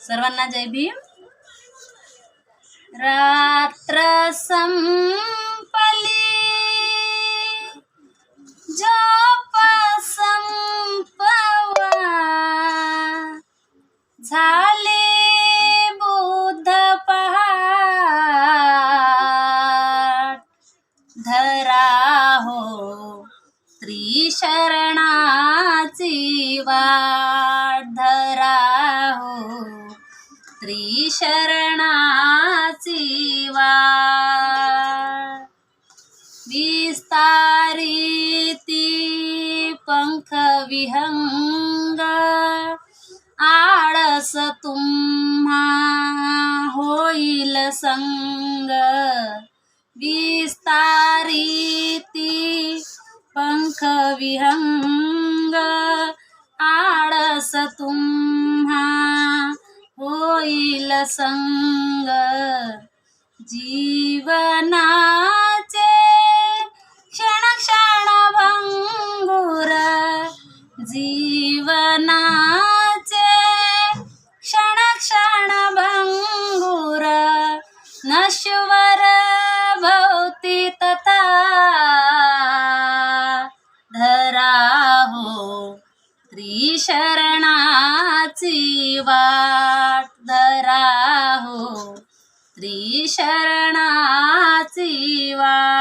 सर्वांना जय भीम. रात्र संपली झोप संपवा, झाले बुध पहाट. धरा हो त्रिशरणाची वाट, धरा हो त्रिशरणाची वाट. विस्तारिती पंख विहंग, आळस तुम्हा होईल संग. विस्तारिती पंख विहंग, आळस तुम्हा होईल संग. जीवनाचे क्षण क्षण भंगुर, जीवनाचे क्षण क्षण भंगुर. नश्वर भवती तथा, धरा हो त्रिशरणाची वाट, धरा हो त्रिशरणाची वाट.